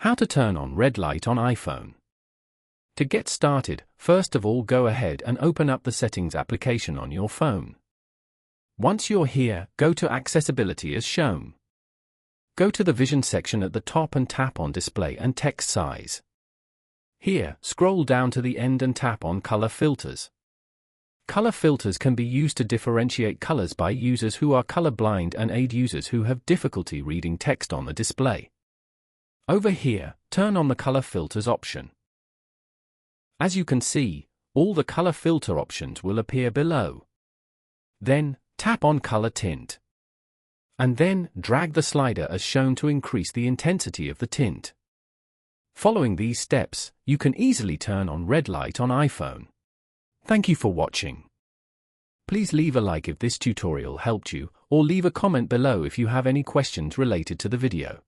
How to turn on red light on iPhone. To get started, first of all go ahead and open up the Settings application on your phone. Once you're here, go to Accessibility as shown. Go to the Vision section at the top and tap on Display and Text Size. Here, scroll down to the end and tap on Color Filters. Color filters can be used to differentiate colors by users who are colorblind and aid users who have difficulty reading text on the display. Over here, turn on the color filters option. As you can see, all the color filter options will appear below. Then, tap on Color Tint. And then, drag the slider as shown to increase the intensity of the tint. Following these steps, you can easily turn on red light on iPhone. Thank you for watching. Please leave a like if this tutorial helped you, or leave a comment below if you have any questions related to the video.